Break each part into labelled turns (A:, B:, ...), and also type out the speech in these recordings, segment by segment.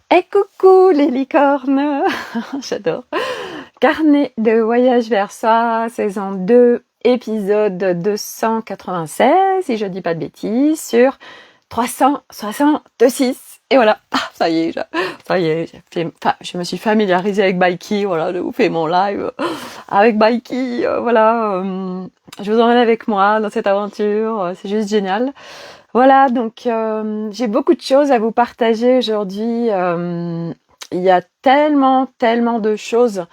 A: Et coucou les licornes. J'adore. Carnet de voyage vers soi, saison 2, épisode 296, si je dis pas de bêtises, sur 366. Et voilà, ça y est, je me suis familiarisée avec Baiki, voilà, je vous fais mon live avec Baiki, voilà, je vous emmène avec moi dans cette aventure, c'est juste génial. Voilà, donc j'ai beaucoup de choses à vous partager aujourd'hui. Il y a tellement de choses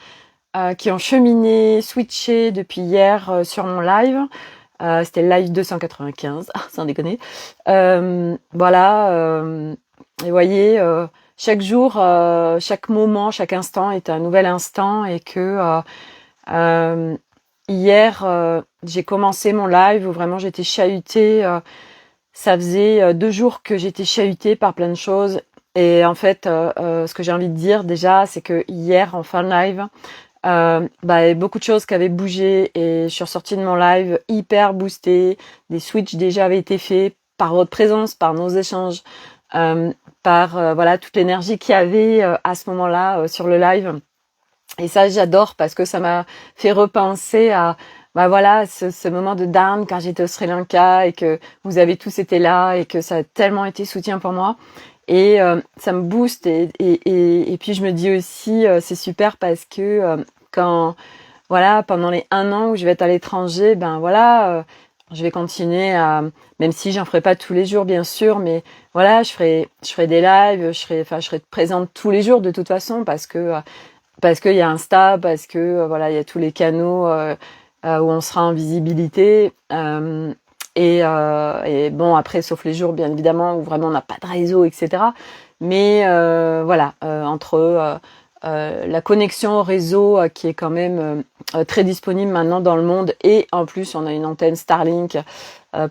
A: qui ont cheminé, switché depuis hier sur mon live. C'était le live 295, sans déconner. Voilà, et vous voyez, chaque jour, chaque moment, chaque instant est un nouvel instant et que hier, j'ai commencé mon live où vraiment j'étais chahutée. Ça faisait 2 jours que j'étais chahutée par plein de choses. Et en fait, ce que j'ai envie de dire déjà, c'est que hier, en fin de live, il y avait beaucoup de choses qui avaient bougé et je suis ressortie de mon live hyper boostée. Des switches déjà avaient été faits par votre présence, par nos échanges, par voilà toute l'énergie qu'il y avait à ce moment-là sur le live. Et ça, j'adore parce que ça m'a fait repenser à voilà ce moment de down quand j'étais au Sri Lanka et que vous avez tous été là et que ça a tellement été soutien pour moi. Et ça me booste et puis je me dis aussi c'est super parce que quand voilà pendant les 1 an où je vais être à l'étranger, ben voilà je vais continuer à, même si j'en ferai pas tous les jours bien sûr, mais voilà je ferai des lives, je serai présente tous les jours de toute façon parce qu'il y a Insta, parce que voilà il y a tous les canaux où on sera en visibilité. Et bon après sauf les jours bien évidemment où vraiment on n'a pas de réseau etc. Mais voilà entre la connexion au réseau qui est quand même très disponible maintenant dans le monde et en plus on a une antenne Starlink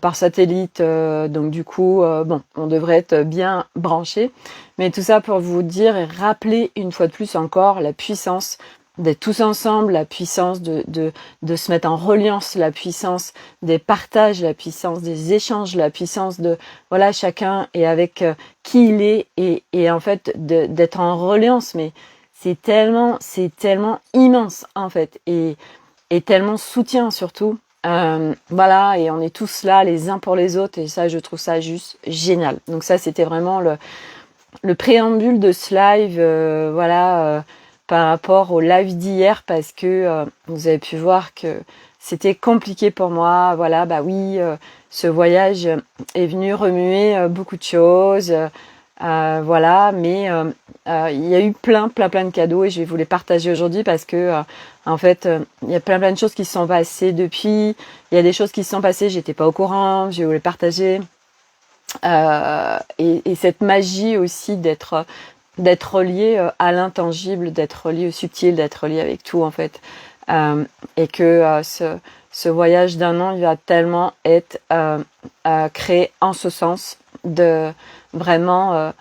A: par satellite donc du coup bon on devrait être bien branché. Mais tout ça pour vous dire et rappeler une fois de plus encore la puissance d'être tous ensemble, la puissance de se mettre en reliance, la puissance des partages, la puissance des échanges, la puissance de voilà chacun est avec qui il est et en fait d'être en reliance. Mais c'est tellement immense en fait et tellement soutien surtout. Voilà, et on est tous là les uns pour les autres et ça je trouve ça juste génial. Donc ça c'était vraiment le préambule de ce live, voilà, par rapport au live d'hier parce que vous avez pu voir que c'était compliqué pour moi. Voilà, bah oui, ce voyage est venu remuer beaucoup de choses. Voilà, mais il y a eu plein de cadeaux et je vais vous les partager aujourd'hui parce que en fait, il y a plein de choses qui se sont passées depuis. Il y a des choses qui se sont passées, j'étais pas au courant, je vais vous les partager. Et cette magie aussi d'être relié à l'intangible, d'être relié au subtil, d'être relié avec tout en fait, et que ce voyage d'1 an il va tellement être créé en ce sens de vraiment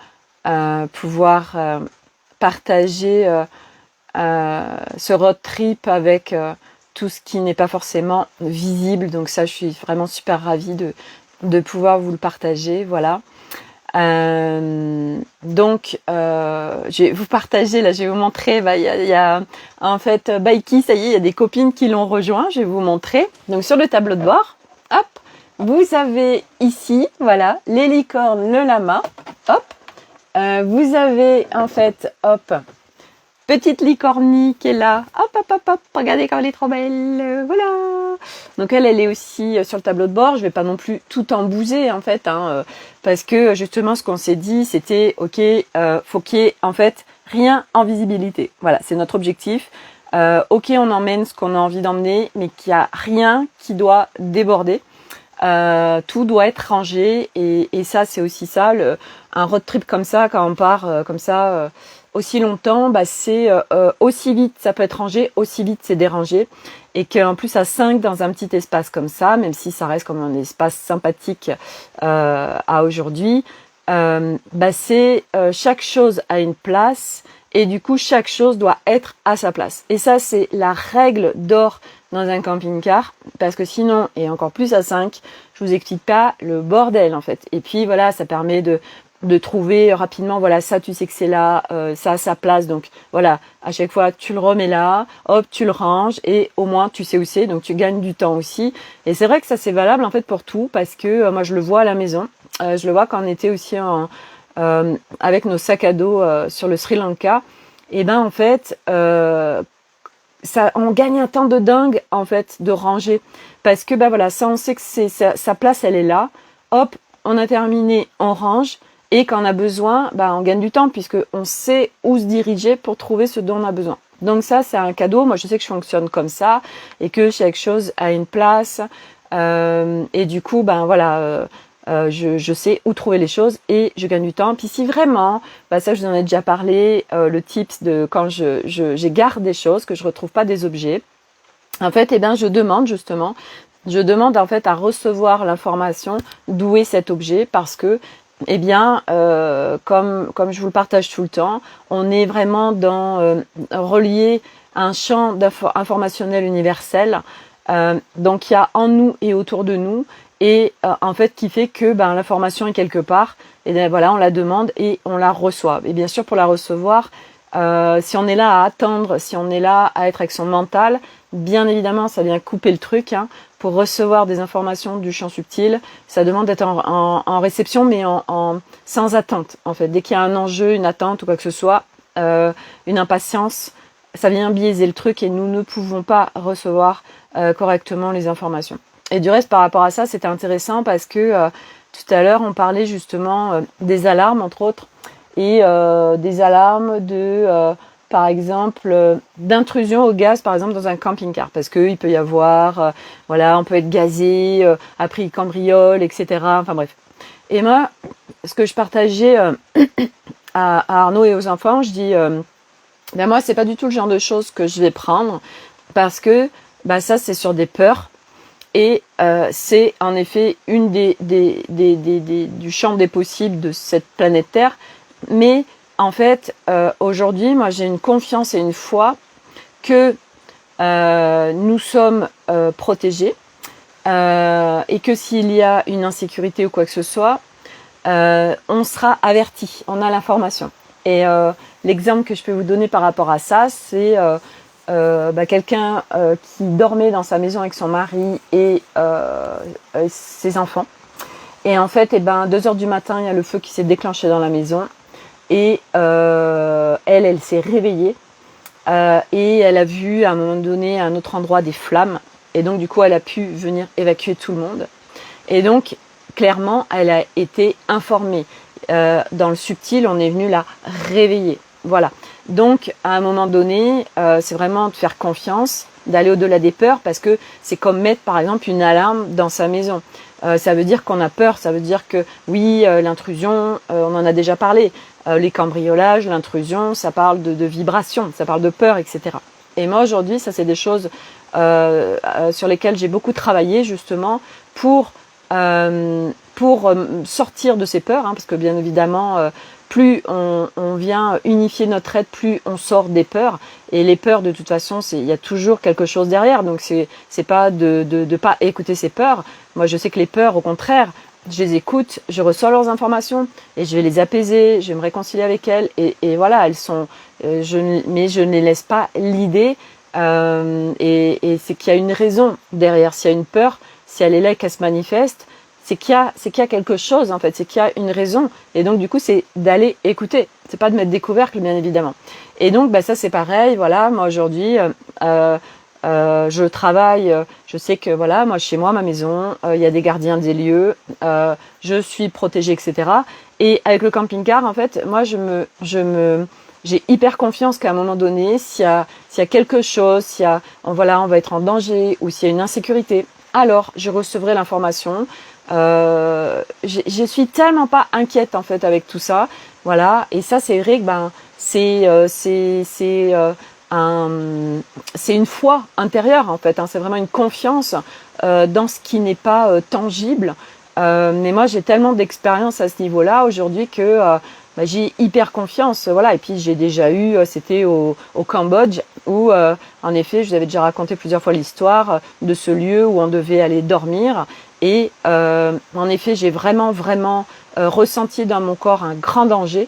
A: pouvoir partager ce road trip avec tout ce qui n'est pas forcément visible. Donc ça je suis vraiment super ravie de pouvoir vous le partager, voilà. Donc, je vais vous partager, là, je vais vous montrer, il y a en fait, Baiki, ça y est, il y a des copines qui l'ont rejoint, je vais vous montrer. Donc, sur le tableau de bord, hop, vous avez ici, voilà, les licornes, le lama, hop, vous avez, en fait, hop, petite licornie qui est là, hop, regardez comme elle est trop belle, voilà. Donc elle est aussi sur le tableau de bord. Je vais pas non plus tout en bouger en fait, parce que justement ce qu'on s'est dit, c'était ok, faut qu'il y ait en fait rien en visibilité. Voilà, c'est notre objectif. Ok, on emmène ce qu'on a envie d'emmener, mais qu'il y a rien qui doit déborder. Tout doit être rangé et ça c'est aussi ça, un road trip comme ça quand on part comme ça. Aussi longtemps, bah c'est aussi vite ça peut être rangé, aussi vite c'est dérangé, et qu'en plus à 5 dans un petit espace comme ça, même si ça reste comme un espace sympathique à aujourd'hui, bah c'est chaque chose a une place et du coup chaque chose doit être à sa place. Et ça c'est la règle d'or dans un camping-car, parce que sinon, et encore plus à 5, je vous explique pas le bordel en fait. Et puis voilà, ça permet de trouver rapidement, voilà, ça tu sais que c'est là, ça à sa place, donc voilà, à chaque fois tu le remets là, hop, tu le ranges et au moins tu sais où c'est, donc tu gagnes du temps aussi. Et c'est vrai que ça c'est valable en fait pour tout, parce que moi je le vois à la maison, je le vois quand on était aussi avec nos sacs à dos sur le Sri Lanka, et ben en fait ça, on gagne un temps de dingue en fait de ranger, parce que ben voilà, ça on sait que c'est sa place, elle est là, hop, on a terminé, on range. Et quand on a besoin, on gagne du temps puisque on sait où se diriger pour trouver ce dont on a besoin. Donc ça, c'est un cadeau. Moi, je sais que je fonctionne comme ça et que chaque chose a une place. Et du coup, je sais où trouver les choses et je gagne du temps. Puis si vraiment, ça, je vous en ai déjà parlé, le tips de quand j'ai garde des choses, que je retrouve pas des objets. En fait, je demande en fait à recevoir l'information d'où est cet objet, parce que comme je vous le partage tout le temps, on est vraiment dans relié à un champ informationnel universel, donc il y a en nous et autour de nous, et en fait qui fait que l'information est quelque part, et bien voilà, on la demande et on la reçoit. Et bien sûr, pour la recevoir, si on est là à attendre, si on est là à être avec son mental, bien évidemment ça vient couper le truc, hein. Pour recevoir des informations du champ subtil, ça demande d'être en réception, mais sans attente en fait. Dès qu'il y a un enjeu, une attente ou quoi que ce soit, une impatience, ça vient biaiser le truc et nous ne pouvons pas recevoir correctement les informations. Et du reste, par rapport à ça, c'était intéressant parce que tout à l'heure on parlait justement des alarmes entre autres, et des alarmes de par exemple d'intrusion au gaz, par exemple dans un camping-car, parce que il peut y avoir on peut être gazé, après il cambriole, etc. Enfin bref. Et moi, ce que je partageais à Arnaud et aux enfants, je dis moi c'est pas du tout le genre de choses que je vais prendre, parce que ça c'est sur des peurs, et c'est en effet une du champ des possibles de cette planète Terre. Mais en fait, aujourd'hui, moi j'ai une confiance et une foi que nous sommes protégés, et que s'il y a une insécurité ou quoi que ce soit, on sera averti, on a l'information. Et l'exemple que je peux vous donner par rapport à ça, c'est quelqu'un qui dormait dans sa maison avec son mari et ses enfants. Et en fait, 2h du matin, il y a le feu qui s'est déclenché dans la maison. Et elle s'est réveillée et elle a vu à un moment donné à un autre endroit des flammes, et donc du coup elle a pu venir évacuer tout le monde. Et donc clairement elle a été informée. Dans le subtil, on est venu la réveiller. Voilà. Donc à un moment donné, c'est vraiment de faire confiance, d'aller au-delà des peurs, parce que c'est comme mettre par exemple une alarme dans sa maison. Ça veut dire qu'on a peur, ça veut dire que oui, l'intrusion, on en a déjà parlé. Les cambriolages, l'intrusion, ça parle de vibration, ça parle de peur, etc. Et moi aujourd'hui, ça c'est des choses sur lesquelles j'ai beaucoup travaillé justement pour sortir de ces peurs, hein, parce que bien évidemment, plus on vient unifier notre être, plus on sort des peurs. Et les peurs, de toute façon, il y a toujours quelque chose derrière. Donc c'est pas de pas écouter ces peurs. Moi, je sais que les peurs, au contraire, je les écoute, je reçois leurs informations et je vais les apaiser, je vais me réconcilier avec elles. Et voilà, elles sont. Mais je ne les laisse pas l'idée. Et c'est qu'il y a une raison derrière. S'il y a une peur, si elle est là et qu'elle se manifeste, c'est qu'il y a quelque chose en fait, c'est qu'il y a une raison. Et donc du coup, c'est d'aller écouter. C'est pas de mettre des couvercles, bien évidemment. Et donc ça c'est pareil. Voilà, moi aujourd'hui, je travaille. Je sais que voilà, moi chez moi, ma maison, il y a des gardiens des lieux. Je suis protégée, etc. Et avec le camping-car, en fait, moi j'ai hyper confiance qu'à un moment donné, s'il y a quelque chose, on va être en danger, ou s'il y a une insécurité, alors je recevrai l'information. Je suis tellement pas inquiète en fait avec tout ça, voilà. Et ça c'est vrai que c'est une foi intérieure en fait, hein. C'est vraiment une confiance dans ce qui n'est pas tangible. Mais moi j'ai tellement d'expérience à ce niveau-là aujourd'hui que j'ai hyper confiance, voilà. Et puis j'ai déjà eu, c'était au Cambodge, où en effet, je vous avais déjà raconté plusieurs fois l'histoire de ce lieu où on devait aller dormir. Et en effet, j'ai vraiment ressenti dans mon corps un grand danger.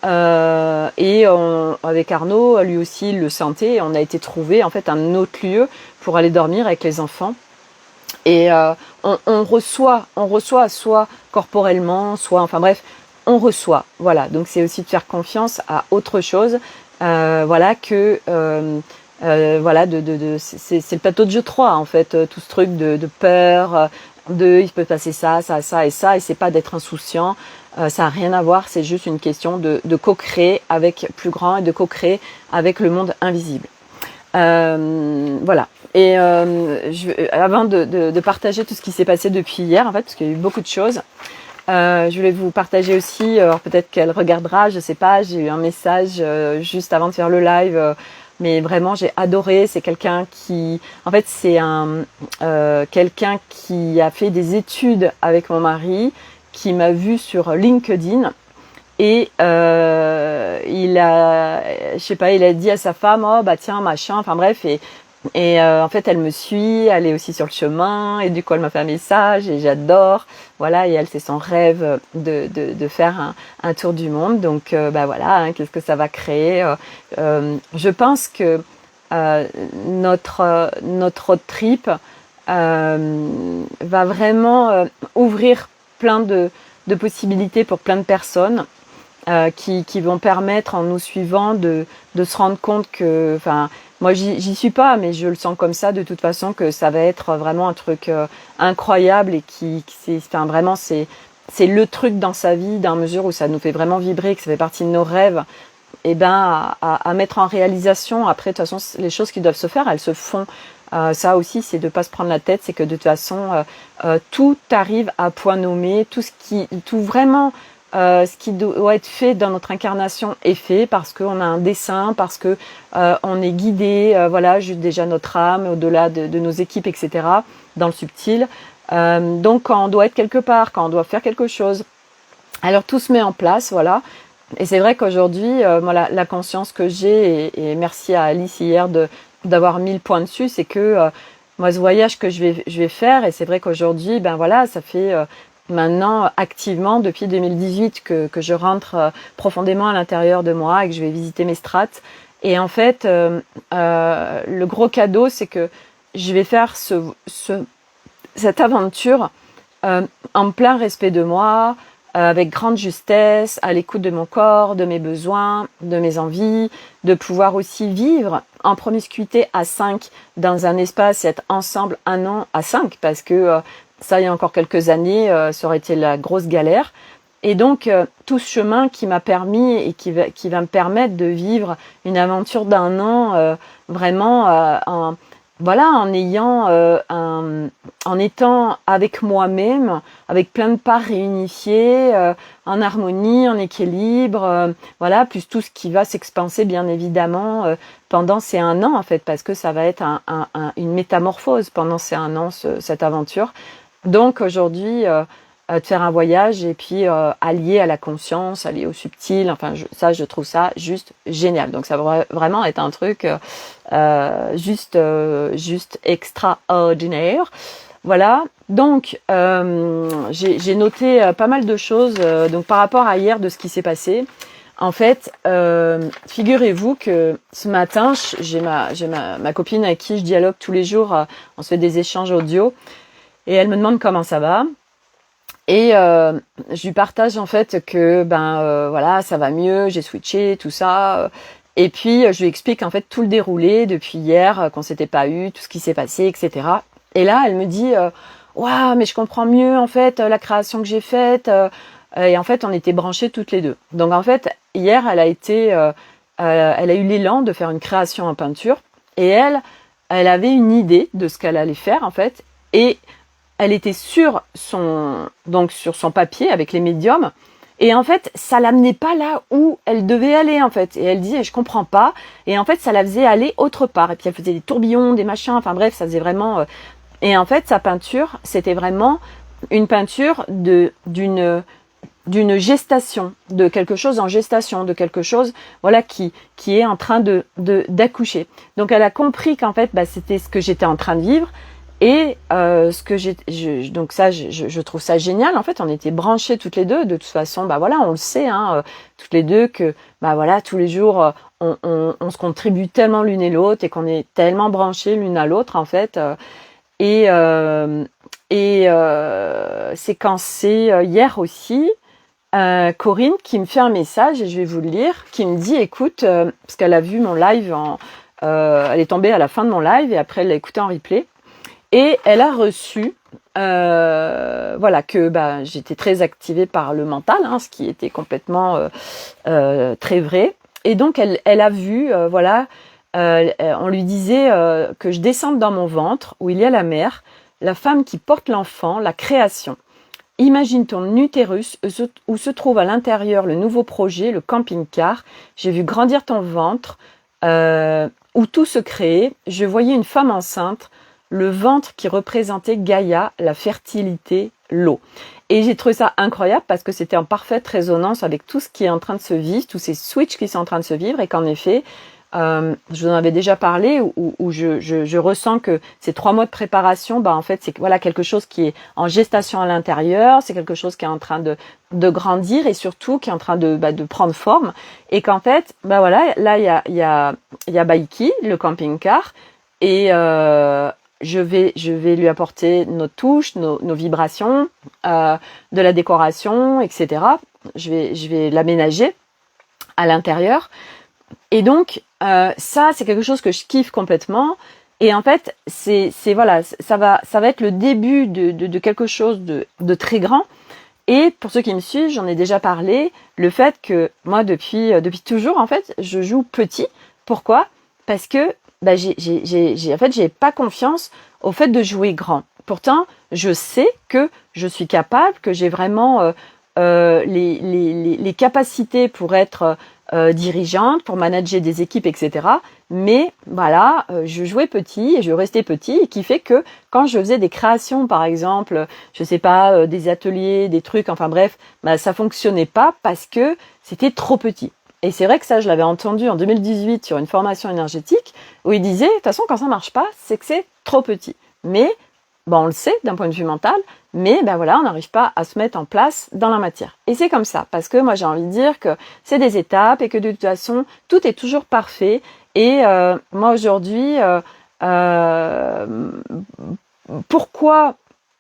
A: Avec Arnaud, lui aussi, il le sentait. Et on a été trouver en fait un autre lieu pour aller dormir avec les enfants. Et on reçoit soit corporellement, soit, enfin bref, on reçoit. Voilà, donc c'est aussi de faire confiance à autre chose. Voilà que voilà, c'est le plateau de jeu 3 en fait, tout ce truc de peur, il peut passer ça, ça, ça et ça, et c'est pas d'être insouciant. Ça n'a rien à voir, c'est juste une question de co-créer avec plus grand et de co-créer avec le monde invisible. Voilà. Et avant de partager tout ce qui s'est passé depuis hier, en fait, parce qu'il y a eu beaucoup de choses, je voulais vous partager aussi, alors peut-être qu'elle regardera, je sais pas, j'ai eu un message juste avant de faire le live, mais vraiment j'ai adoré. C'est quelqu'un qui, en fait, c'est quelqu'un qui a fait des études avec mon mari, qui m'a vu sur LinkedIn. Et il a, je sais pas, il a dit à sa femme, oh bah tiens, machin, enfin bref, et en fait elle me suit, elle est aussi sur le chemin, et du coup elle m'a fait un message et j'adore, voilà, et elle c'est son rêve de faire un tour du monde, donc bah voilà, hein, qu'est-ce que ça va créer. Je pense que notre road trip va vraiment ouvrir plein de possibilités pour plein de personnes. Qui vont permettre en nous suivant de se rendre compte que, enfin, moi j'y suis pas, mais je le sens comme ça de toute façon, que ça va être vraiment un truc incroyable et enfin vraiment c'est le truc dans sa vie, dans la mesure où ça nous fait vraiment vibrer, que ça fait partie de nos rêves, et ben à mettre en réalisation. Après, de toute façon, les choses qui doivent se faire, elles se font. Ça aussi, c'est de pas se prendre la tête, c'est que de toute façon tout arrive à point nommé, tout vraiment. Ce qui doit être fait dans notre incarnation est fait, parce qu'on a un dessein, parce que on est guidé, voilà, juste déjà notre âme, au-delà de nos équipes, etc., dans le subtil. Donc quand on doit être quelque part, quand on doit faire quelque chose, alors tout se met en place, voilà. Et c'est vrai qu'aujourd'hui, moi, la conscience que j'ai, et merci à Alice hier d'avoir mis le point dessus, c'est que moi, ce voyage que je vais faire, et c'est vrai qu'aujourd'hui, ben voilà, ça fait maintenant activement depuis 2018 que je rentre profondément à l'intérieur de moi et que je vais visiter mes strates. Et en fait, le gros cadeau, c'est que je vais faire cette aventure en plein respect de moi, avec grande justesse, à l'écoute de mon corps, de mes besoins, de mes envies, de pouvoir aussi vivre en promiscuité à 5 dans un espace et être ensemble un an à 5, parce que ça, il y a encore quelques années, ça aurait été la grosse galère. Et donc, tout ce chemin qui m'a permis et qui va me permettre de vivre une aventure d'1 an, vraiment en ayant en étant avec moi-même, avec plein de parts réunifiées, en harmonie, en équilibre, voilà, plus tout ce qui va s'expanser bien évidemment pendant ces 1 an en fait, parce que ça va être une métamorphose pendant ces 1 an, cette aventure. Donc aujourd'hui, de faire un voyage et puis allié à la conscience, allié au subtil, enfin je trouve ça juste génial. Donc ça va vraiment être un truc juste extraordinaire. Voilà, donc j'ai noté pas mal de choses donc par rapport à hier, de ce qui s'est passé. En fait, figurez-vous que ce matin, j'ai ma copine avec qui je dialogue tous les jours, on se fait des échanges audio, et elle me demande comment ça va. Et je lui partage en fait que voilà, ça va mieux, j'ai switché, tout ça. Et puis je lui explique en fait tout le déroulé depuis hier, qu'on s'était pas eu, tout ce qui s'est passé, etc. Et là, elle me dit waouh, mais je comprends mieux en fait la création que j'ai faite. Et en fait, on était branchés toutes les deux. Donc en fait, hier, elle a eu l'élan de faire une création en peinture. Et elle avait une idée de ce qu'elle allait faire en fait. Et elle était sur son papier avec les médiums, et en fait ça l'amenait pas là où elle devait aller en fait, et elle disait je comprends pas, et en fait ça la faisait aller autre part, et puis elle faisait des tourbillons, des machins, enfin bref, ça faisait vraiment et en fait sa peinture, c'était vraiment une peinture d'une d'une gestation, de quelque chose en gestation, de quelque chose, voilà, qui est en train d'accoucher. Donc elle a compris qu'en fait, c'était ce que j'étais en train de vivre. Et ce que donc ça, je trouve ça génial. En fait, on était branchés toutes les deux. De toute façon, voilà, on le sait, toutes les deux que, voilà, tous les jours, on se contribue tellement l'une et l'autre et qu'on est tellement branchés l'une à l'autre, en fait. C'est quand c'est hier aussi, Corinne qui me fait un message, et je vais vous le lire, qui me dit, écoute, parce qu'elle a vu mon live, elle est tombée à la fin de mon live et après elle l'a écouté en replay. Et elle a reçu, voilà, que j'étais très activée par le mental, ce qui était complètement très vrai. Et donc elle a vu, voilà, on lui disait que je descende dans mon ventre, où il y a la mère, la femme qui porte l'enfant, la création. Imagine ton utérus où se trouve à l'intérieur le nouveau projet, le camping-car. J'ai vu grandir ton ventre, où tout se créait. Je voyais une femme enceinte, le ventre qui représentait Gaïa, la fertilité, l'eau. Et j'ai trouvé ça incroyable parce que c'était en parfaite résonance avec tout ce qui est en train de se vivre, tous ces switches qui sont en train de se vivre, et qu'en effet, je vous en avais déjà parlé, où je ressens que ces 3 mois de préparation, en fait, c'est voilà quelque chose qui est en gestation à l'intérieur, c'est quelque chose qui est en train de grandir et surtout qui est en train de prendre forme, et qu'en fait, voilà, là il y a Baiki, le camping-car, et je vais lui apporter nos touches, nos vibrations, de la décoration, etc. Je vais l'aménager à l'intérieur. Et donc, ça, c'est quelque chose que je kiffe complètement. Et en fait, c'est voilà, ça va être le début de quelque chose de très grand. Et pour ceux qui me suivent, j'en ai déjà parlé, le fait que moi, depuis toujours, en fait, je joue petit. Pourquoi ? Parce que j'ai pas confiance au fait de jouer grand. Pourtant, je sais que je suis capable, que j'ai vraiment les capacités pour être dirigeante, pour manager des équipes, etc. Mais voilà, je jouais petit et je restais petit, et qui fait que quand je faisais des créations, par exemple, je sais pas, des ateliers, des trucs, enfin bref, ça fonctionnait pas parce que c'était trop petit. Et c'est vrai que ça, je l'avais entendu en 2018 sur une formation énergétique, où il disait, de toute façon, quand ça marche pas, c'est que c'est trop petit. Mais, on le sait d'un point de vue mental, mais voilà, on n'arrive pas à se mettre en place dans la matière. Et c'est comme ça, parce que moi j'ai envie de dire que c'est des étapes et que de toute façon, tout est toujours parfait. Et moi aujourd'hui, pourquoi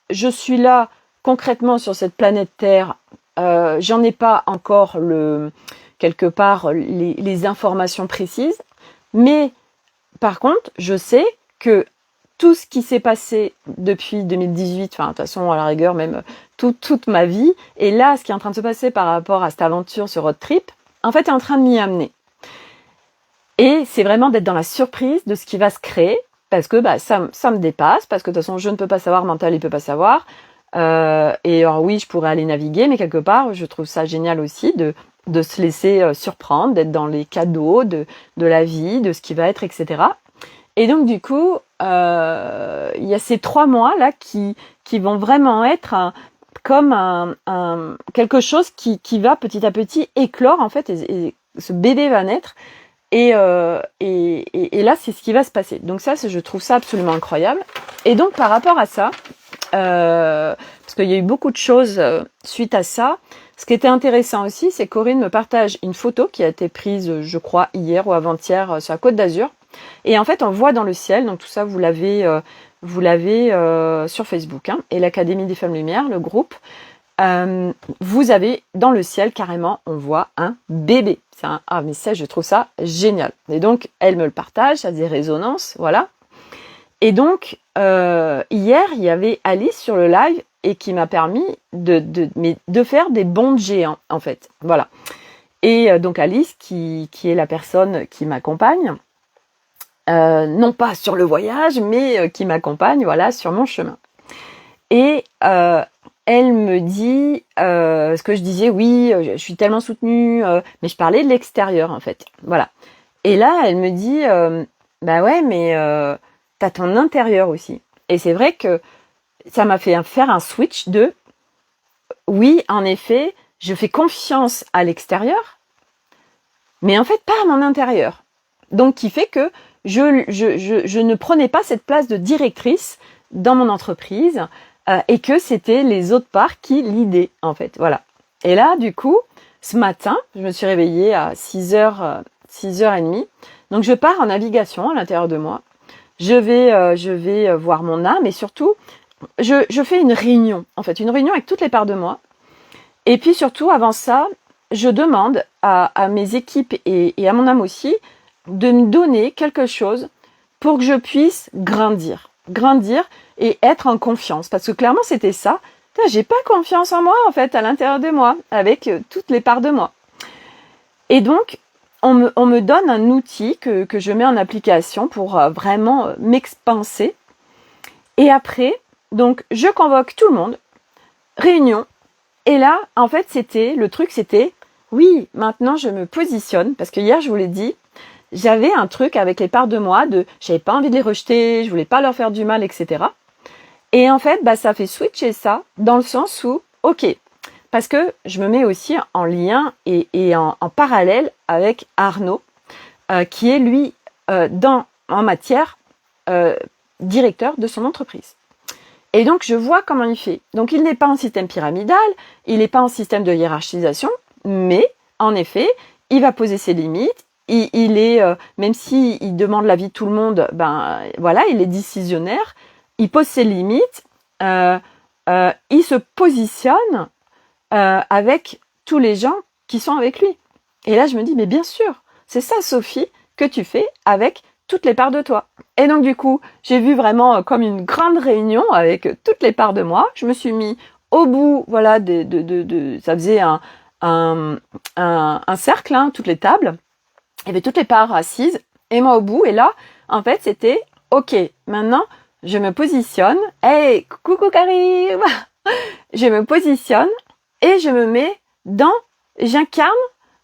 A: je suis là concrètement sur cette planète Terre, j'en ai pas encore quelque part les informations précises, mais par contre, je sais que tout ce qui s'est passé depuis 2018, enfin de toute façon à la rigueur même toute ma vie, et là ce qui est en train de se passer par rapport à cette aventure, ce road trip, en fait est en train de m'y amener. Et c'est vraiment d'être dans la surprise de ce qui va se créer, parce que ça me dépasse, parce que de toute façon je ne peux pas savoir, mental il peut pas savoir, et alors oui je pourrais aller naviguer, mais quelque part je trouve ça génial aussi de se laisser surprendre, d'être dans les cadeaux de la vie, de ce qui va être, etc. Et donc du coup, il y a ces 3 mois là qui vont vraiment être comme quelque chose qui va petit à petit éclore en fait, et ce bébé va naître, et là c'est ce qui va se passer. Donc ça, je trouve ça absolument incroyable. Et donc par rapport à ça, parce qu'il y a eu beaucoup de choses suite à ça. Ce qui était intéressant aussi, c'est que Corinne me partage une photo qui a été prise, je crois, hier ou avant-hier sur la Côte d'Azur. Et en fait, on voit dans le ciel, donc tout ça, vous l'avez sur Facebook, et l'Académie des Femmes Lumière, le groupe. Vous avez dans le ciel, carrément, on voit un bébé. Mais ça, je trouve ça génial. Et donc, elle me le partage, ça faisait résonance, voilà. Et donc, hier, il y avait Alice sur le live, et qui m'a permis de faire des bonds de géants, en fait. Voilà. Et donc Alice, qui est la personne qui m'accompagne, non pas sur le voyage, mais qui m'accompagne, voilà, sur mon chemin. Et elle me dit, ce que je disais, oui, je suis tellement soutenue, mais je parlais de l'extérieur, en fait. Voilà. Et là, elle me dit, ouais, mais t'as ton intérieur aussi. Et c'est vrai que ça m'a fait faire un switch de, oui, en effet, je fais confiance à l'extérieur, mais en fait pas à mon intérieur. Donc qui fait que je ne prenais pas cette place de directrice dans mon entreprise et que c'était les autres parts qui leadaient en fait. Voilà. Et là, du coup, ce matin, je me suis réveillée à 6h, 6h30. Donc je pars en navigation à l'intérieur de moi. Je vais voir mon âme et surtout, je fais une réunion, en fait, une réunion avec toutes les parts de moi. Et puis surtout, avant ça, je demande à mes équipes et à mon âme aussi de me donner quelque chose pour que je puisse grandir et être en confiance. Parce que clairement, c'était ça. J'ai pas confiance en moi, en fait, à l'intérieur de moi, avec toutes les parts de moi. Et donc, on me donne un outil que je mets en application pour vraiment m'expanser. Et après, donc, je convoque tout le monde, réunion. Et là, en fait, c'était, oui, maintenant je me positionne, parce que hier, je vous l'ai dit, j'avais un truc avec les parts de moi, j'avais pas envie de les rejeter, je voulais pas leur faire du mal, etc. Et en fait, ça fait switcher ça, dans le sens où, ok, parce que je me mets aussi en lien et en parallèle avec Arnaud, qui est lui, en matière, directeur de son entreprise. Et donc, je vois comment il fait. Donc, il n'est pas en système pyramidal, il n'est pas en système de hiérarchisation, mais, en effet, il va poser ses limites, il est, même s'il demande l'avis de tout le monde, voilà, il est décisionnaire, il pose ses limites, il se positionne avec tous les gens qui sont avec lui. Et là, je me dis, mais bien sûr, c'est ça, Sophie, que tu fais avec toutes les parts de toi. Et donc, du coup, j'ai vu vraiment comme une grande réunion avec toutes les parts de moi. Je me suis mis au bout, voilà, ça faisait un cercle, hein, toutes les tables. Il y avait toutes les parts assises et moi au bout. Et là, en fait, c'était, ok, maintenant, je me positionne. Hey, coucou Karim. Je me positionne et je me mets j'incarne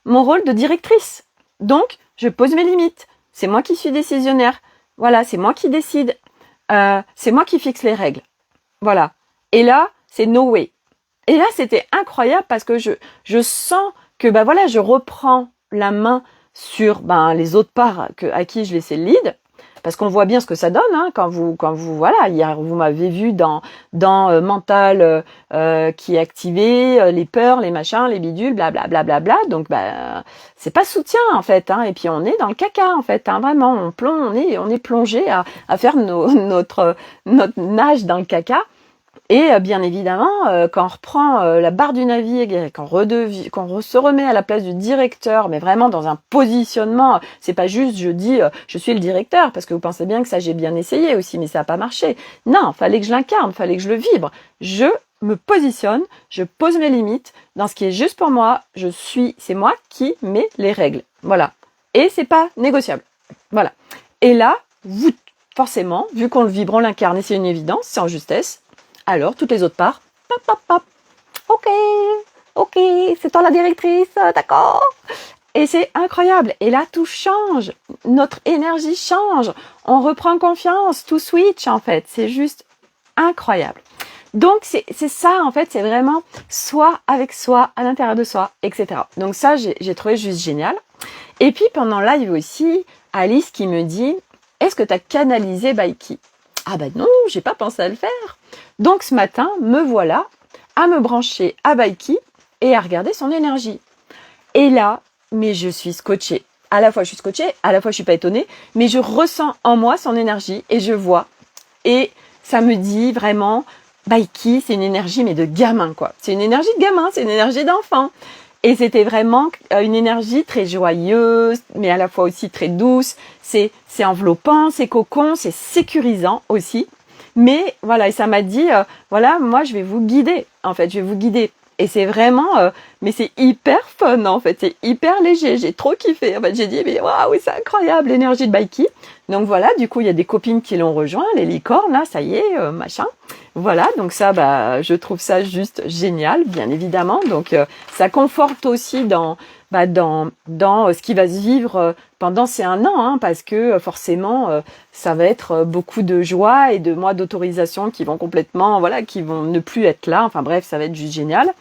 A: mon rôle de directrice. Donc, je pose mes limites. C'est moi qui suis décisionnaire. Voilà, c'est moi qui décide. C'est moi qui fixe les règles. Voilà. Et là, c'est no way. Et là, c'était incroyable parce que je sens que, voilà, je reprends la main sur, les autres parts à qui je laissais le lead. Parce qu'on voit bien ce que ça donne, hein, quand vous, voilà, hier, vous m'avez vu dans mental qui est activé, les peurs, les machins, les bidules, blablabla. Bla, bla, bla. Donc, c'est pas soutien, en fait, hein. Et puis, on est dans le caca, en fait, hein, vraiment. On est plongé à faire notre nage dans le caca. Et bien évidemment, quand on reprend la barre du navire, qu'on se remet à la place du directeur, mais vraiment dans un positionnement, c'est pas juste je dis je suis le directeur, parce que vous pensez bien que ça j'ai bien essayé aussi, mais ça n'a pas marché. Non, fallait que je l'incarne, fallait que je le vibre. Je me positionne, je pose mes limites dans ce qui est juste pour moi. C'est moi qui mets les règles, voilà. Et c'est pas négociable, voilà. Et là, vous forcément, vu qu'on le vibre, on l'incarne, et c'est une évidence, c'est en justesse. Alors, toutes les autres parts, ok, c'est toi la directrice, d'accord. Et c'est incroyable. Et là, tout change. Notre énergie change. On reprend confiance. Tout switch, en fait. C'est juste incroyable. Donc, c'est ça, en fait. C'est vraiment soi avec soi, à l'intérieur de soi, etc. Donc ça, j'ai trouvé juste génial. Et puis, pendant le live aussi, Alice qui me dit, est-ce que tu as canalisé Baiki ? Ah non, j'ai pas pensé à le faire. Donc ce matin, me voilà à me brancher à Baiki et à regarder son énergie. Et là, mais je suis scotchée. À la fois je suis scotchée, à la fois je suis pas étonnée, mais je ressens en moi son énergie et je vois. Et ça me dit vraiment, Baiki, c'est une énergie mais de gamin quoi. C'est une énergie de gamin, c'est une énergie d'enfant. Et c'était vraiment une énergie très joyeuse, mais à la fois aussi très douce. C'est enveloppant, c'est cocon, c'est sécurisant aussi. Mais voilà, et ça m'a dit, voilà, moi je vais vous guider. En fait, je vais vous guider. Et c'est vraiment, mais c'est hyper fun en fait, c'est hyper léger. J'ai trop kiffé. En fait, j'ai dit, mais waouh, c'est incroyable l'énergie de Baiki. Donc voilà, du coup, il y a des copines qui l'ont rejoint, les licornes, là, ça y est, machin. Voilà, donc ça, je trouve ça juste génial, bien évidemment. Donc, ça conforte aussi dans ce qui va se vivre pendant ces 1 an, hein, parce que forcément, ça va être beaucoup de joie et de mois d'autorisation qui vont complètement, voilà, qui vont ne plus être là. Enfin bref, ça va être juste génial.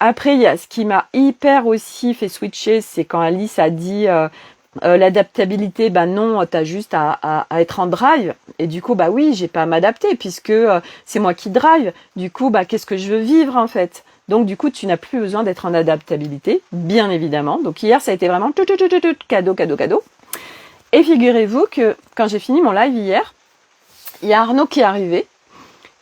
A: Après, il y a ce qui m'a hyper aussi fait switcher, c'est quand Alice a dit l'adaptabilité, bah non, t'as juste à être en drive. Et du coup, bah oui, j'ai pas à m'adapter puisque c'est moi qui drive. Du coup, bah qu'est-ce que je veux vivre en fait? Donc du coup, tu n'as plus besoin d'être en adaptabilité, bien évidemment. Donc hier, ça a été vraiment tout, cadeau, cadeau, cadeau. Et figurez-vous que quand j'ai fini mon live hier, il y a Arnaud qui est arrivé.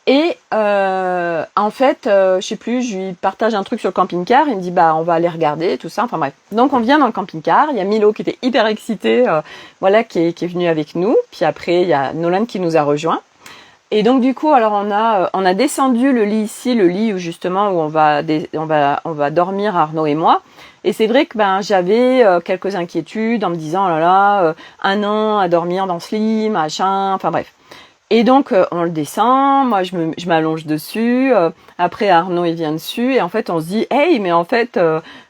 A: Et en fait, je sais plus, je lui partage un truc sur le camping-car, il me dit bah on va aller regarder, tout ça, enfin bref. Donc on vient dans le camping-car, il y a Milo qui était hyper excité, voilà, qui est venu avec nous. Puis après, il y a Nolan qui nous a rejoints. Et donc du coup, alors on a descendu le lit ici, le lit où justement où on va dormir Arnaud et moi. Et c'est vrai que ben j'avais quelques inquiétudes en me disant oh là là, 1 an à dormir dans ce lit, machin, enfin bref. Et donc on le descend, moi je m'allonge dessus, après Arnaud il vient dessus et en fait on se dit hey mais en fait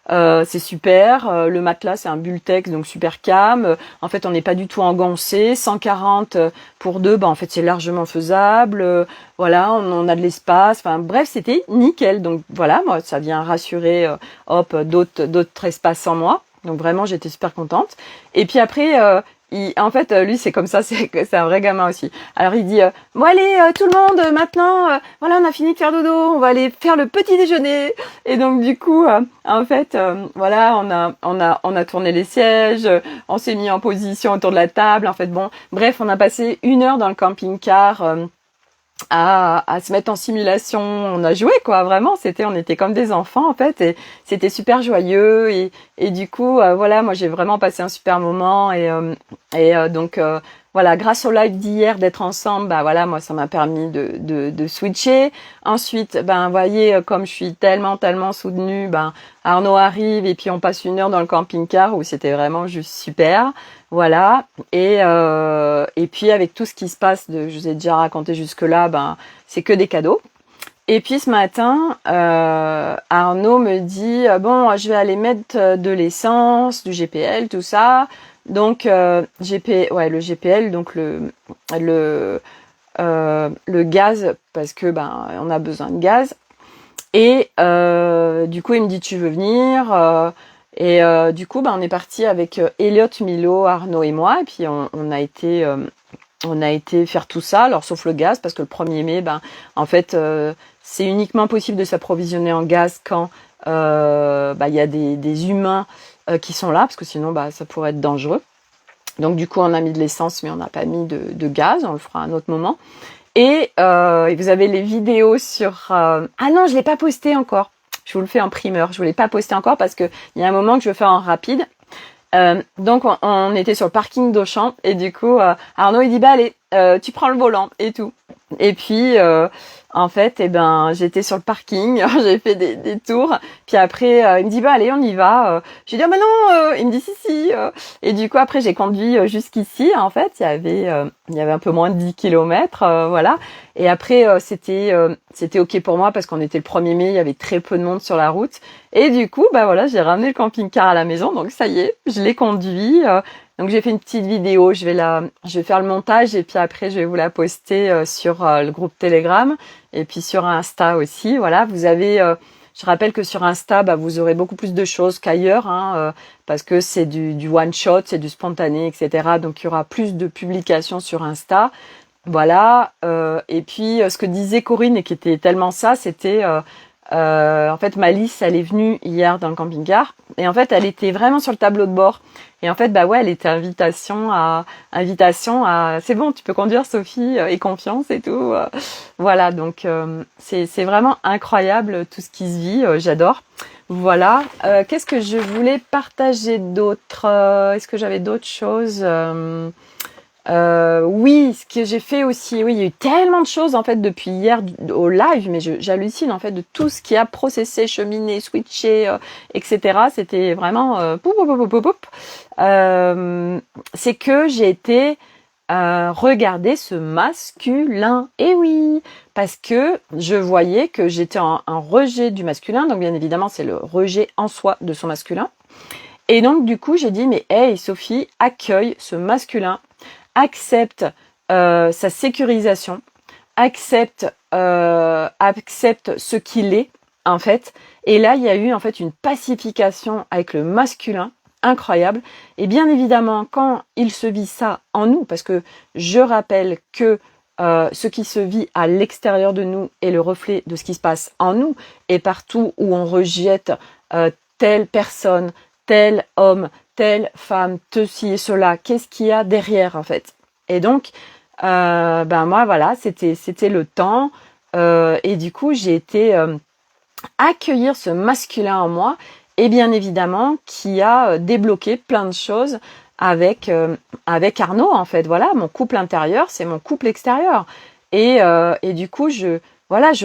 A: c'est super, le matelas c'est un Bultex donc super calme, en fait on n'est pas du tout engoncé, 140 pour deux, bah en fait c'est largement faisable, voilà on a de l'espace, enfin bref c'était nickel donc voilà moi ça vient rassurer d'autres espaces en moi donc vraiment j'étais super contente et puis après en fait, lui, c'est comme ça, c'est un vrai gamin aussi. Alors, il dit, bon allez, tout le monde, maintenant, voilà, on a fini de faire dodo, on va aller faire le petit déjeuner. Et donc, du coup, en fait, voilà, on a tourné les sièges, on s'est mis en position autour de la table. En fait, bon, bref, on a passé 1 heure dans le camping-car. À se mettre en simulation, on a joué quoi, vraiment, on était comme des enfants en fait, et c'était super joyeux et du coup voilà, moi j'ai vraiment passé un super moment donc voilà, grâce au live d'hier d'être ensemble, bah voilà, moi ça m'a permis de switcher. Ensuite, ben vous voyez, comme je suis tellement soutenue, ben Arnaud arrive et puis on passe 1 heure dans le camping-car où c'était vraiment juste super. Voilà. Et puis avec tout ce qui se passe, je vous ai déjà raconté jusque-là, ben c'est que des cadeaux. Et puis ce matin, Arnaud me dit bon, je vais aller mettre de l'essence, du GPL, tout ça. Donc le GPL, donc le gaz parce que ben on a besoin de gaz. Et du coup il me dit tu veux venir et du coup ben on est parti avec Elliot, Milo, Arnaud et moi et puis on a été faire tout ça, alors sauf le gaz parce que le 1er mai ben en fait c'est uniquement possible de s'approvisionner en gaz quand il y a des humains qui sont là parce que sinon bah ça pourrait être dangereux. Donc du coup on a mis de l'essence mais on n'a pas mis de gaz, on le fera à un autre moment. Et vous avez les vidéos sur ah non je l'ai pas posté encore, je vous le fais en primeur, je voulais pas poster encore parce que il y a un moment que je veux faire en rapide. Donc on était sur le parking d'Auchan et du coup Arnaud il dit bah allez tu prends le volant et tout. Et puis en fait j'étais sur le parking, j'ai fait des tours. Puis après il me dit bah allez on y va. J'ai dit ah bah non il me dit si. Et du coup après j'ai conduit jusqu'ici. En fait il y avait un peu moins de 10 kilomètres voilà. Et après c'était ok pour moi parce qu'on était le 1er mai, il y avait très peu de monde sur la route. Et du coup bah voilà j'ai ramené le camping-car à la maison donc ça y est je l'ai conduit. Donc j'ai fait une petite vidéo, je vais faire le montage et puis après je vais vous la poster sur le groupe Telegram et puis sur Insta aussi. Voilà, vous avez je rappelle que sur Insta vous aurez beaucoup plus de choses qu'ailleurs parce que c'est du one shot, c'est du spontané, etc. Donc il y aura plus de publications sur Insta. Voilà, et puis ce que disait Corinne et qui était tellement ça, c'était en fait Malice elle est venue hier dans le camping-car et en fait elle était vraiment sur le tableau de bord et en fait elle était invitation à c'est bon tu peux conduire Sophie et confiance et tout voilà donc c'est vraiment incroyable tout ce qui se vit, j'adore. Voilà, qu'est-ce que je voulais partager d'autre, est-ce que j'avais d'autres choses? Oui, ce que j'ai fait aussi, oui, il y a eu tellement de choses en fait depuis hier au live, mais j'hallucine en fait de tout ce qui a processé, cheminé, switché, etc. C'était vraiment c'est que j'ai été regarder ce masculin. Et oui, parce que je voyais que j'étais en rejet du masculin, donc bien évidemment c'est le rejet en soi de son masculin. Et donc du coup j'ai dit mais hey Sophie, accueille ce masculin. Accepte sa sécurisation, accepte ce qu'il est en fait, Et là, il y a eu en fait une pacification avec le masculin incroyable. Et bien évidemment, quand il se vit ça en nous, parce que je rappelle que ce qui se vit à l'extérieur de nous est le reflet de ce qui se passe en nous, et partout où on rejette telle personne, tel homme, telle femme, ceci et cela, qu'est-ce qu'il y a derrière en fait? Et donc, ben moi voilà, c'était le temps, et du coup j'ai été accueillir ce masculin en moi, et bien évidemment qui a débloqué plein de choses avec Arnaud en fait. Voilà, mon couple intérieur, c'est mon couple extérieur, et du coup je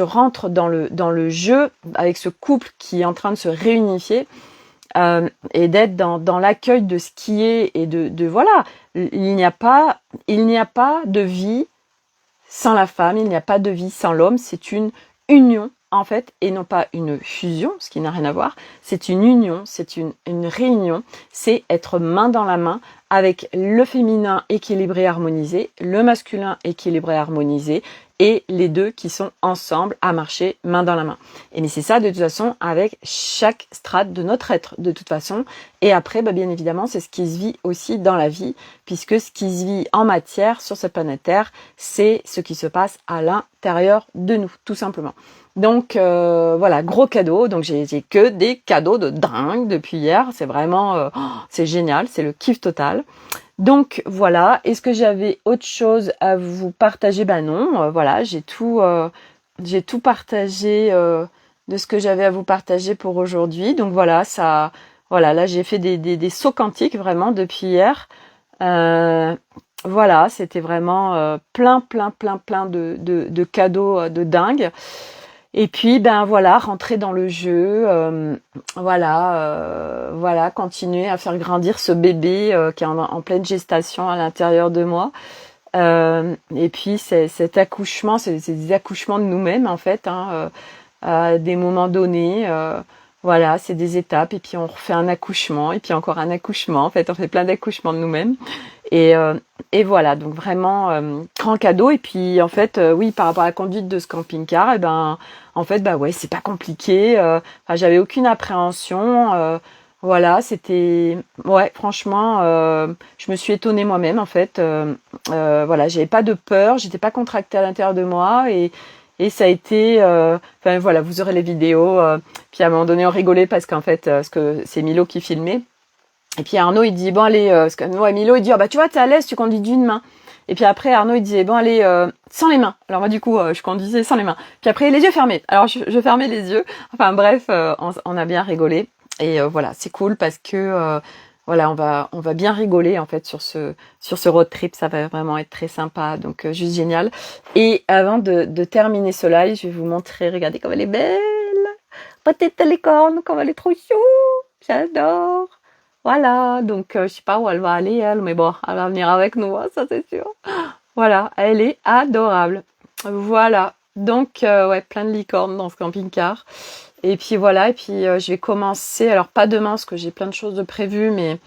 A: rentre dans le jeu avec ce couple qui est en train de se réunifier, et d'être dans l'accueil de ce qui est, et de voilà, il n'y a pas de vie sans la femme, il n'y a pas de vie sans l'homme, c'est une union en fait, et non pas une fusion, ce qui n'a rien à voir, c'est une union, c'est une réunion, c'est être main dans la main avec le féminin équilibré et harmonisé, le masculin équilibré et harmonisé, et les deux qui sont ensemble à marcher main dans la main. Et mais c'est ça de toute façon avec chaque strate de notre être de toute façon. Et après, bah, bien évidemment, c'est ce qui se vit aussi dans la vie, puisque ce qui se vit en matière sur cette planète Terre, c'est ce qui se passe à l'intérieur de nous, tout simplement. Donc voilà, gros cadeau. Donc j'ai que des cadeaux de dingue depuis hier. C'est vraiment, c'est génial, c'est le kiff total. Donc voilà, est-ce que j'avais autre chose à vous partager? Ben non, voilà, j'ai tout partagé de ce que j'avais à vous partager pour aujourd'hui. Donc voilà, voilà, là j'ai fait des sauts quantiques vraiment depuis hier. Voilà, c'était vraiment plein de cadeaux de dingue. Et puis ben voilà, rentrer dans le jeu, voilà, continuer à faire grandir ce bébé qui est en pleine gestation à l'intérieur de moi. Et puis cet accouchement, c'est des accouchements de nous-mêmes en fait, hein, à des moments donnés. Voilà, c'est des étapes, et puis on refait un accouchement, et puis encore un accouchement. En fait, on fait plein d'accouchements de nous-mêmes. Et voilà, donc vraiment grand cadeau. Et puis en fait, oui, par rapport à la conduite de ce camping-car, et ben en fait, bah ouais, c'est pas compliqué. Enfin, j'avais aucune appréhension. Voilà, c'était, ouais, franchement, je me suis étonnée moi-même en fait. Voilà, j'avais pas de peur, j'étais pas contractée à l'intérieur de moi, et ça a été, enfin voilà, vous aurez les vidéos. Puis à un moment donné, on rigolait parce qu'en fait, parce que c'est Milo qui filmait. Et puis Arnaud, il dit, bon allez, ouais, Milo, il dit, oh, bah tu vois, t'es à l'aise, tu conduis d'une main. Et puis après, Arnaud, il disait, bon allez, sans les mains. Alors moi, du coup, je conduisais sans les mains. Puis après, les yeux fermés. Alors je fermais les yeux. Enfin bref, on a bien rigolé. Et voilà, c'est cool parce que voilà, on va bien rigoler en fait sur ce road trip. Ça va vraiment être très sympa. Donc juste génial. Et avant de terminer ce live, je vais vous montrer. Regardez comme elle est belle. Petite licorne, comme elle est trop chou. J'adore. Voilà, donc je sais pas où elle va aller elle, mais bon, elle va venir avec nous, hein, ça c'est sûr. Voilà, elle est adorable. Voilà, donc ouais, plein de licornes dans ce camping-car. Et puis voilà, et puis je vais commencer, alors pas demain parce que j'ai plein de choses de prévues, mais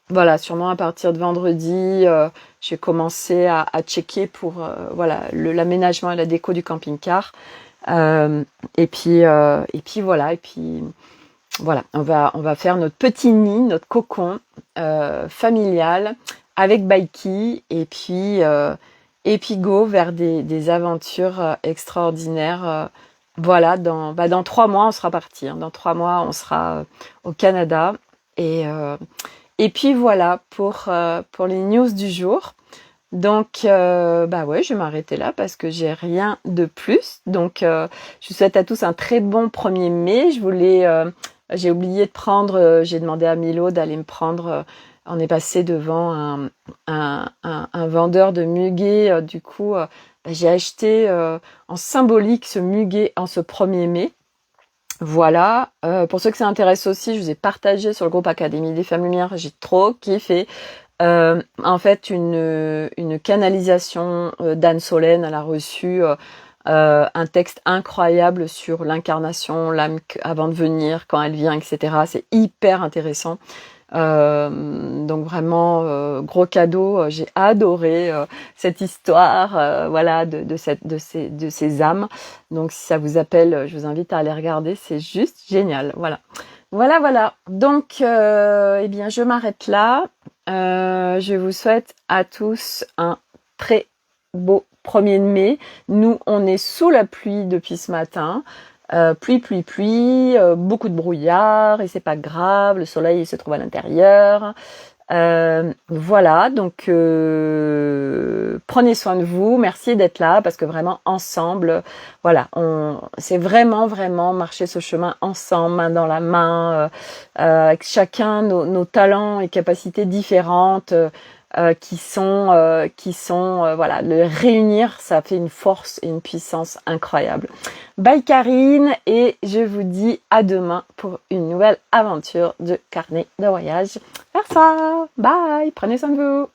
A: voilà, sûrement à partir de vendredi, je vais commencer à checker pour voilà l'aménagement et la déco du camping-car. Et puis voilà, et puis voilà, on va faire notre petit nid, notre cocon familial avec Baiki, et puis go vers des aventures extraordinaires. Voilà, dans 3 mois on sera parti. Hein. Dans 3 mois on sera au Canada, et puis voilà pour les news du jour. Donc bah ouais, je vais m'arrêter là parce que j'ai rien de plus. Donc je vous souhaite à tous un très bon 1er mai. J'ai oublié de prendre, j'ai demandé à Milo d'aller me prendre, on est passé devant un vendeur de muguet, du coup j'ai acheté en symbolique ce muguet en ce 1er mai. Voilà, pour ceux que ça intéresse aussi, je vous ai partagé sur le groupe Académie des Femmes Lumière, j'ai trop kiffé. En fait, une canalisation d'Anne Solène, elle a reçu un texte incroyable sur l'incarnation, l'âme avant de venir, quand elle vient, etc. C'est hyper intéressant. Donc vraiment gros cadeau. J'ai adoré cette histoire, voilà, de ces âmes. Donc si ça vous appelle, je vous invite à aller regarder. C'est juste génial. Voilà. Voilà. Donc, eh bien, je m'arrête là. Je vous souhaite à tous un très beau 1er mai. Nous, on est sous la pluie depuis ce matin. Pluie, beaucoup de brouillard, et c'est pas grave, le soleil il se trouve à l'intérieur. Voilà, donc prenez soin de vous, merci d'être là, parce que vraiment ensemble, voilà, c'est vraiment marcher ce chemin ensemble, main dans la main, avec chacun nos talents et capacités différentes, qui sont voilà, le réunir, ça fait une force et une puissance incroyable. Bye Karine, et je vous dis à demain pour une nouvelle aventure de carnet de voyage. Vers ça, bye, prenez soin de vous.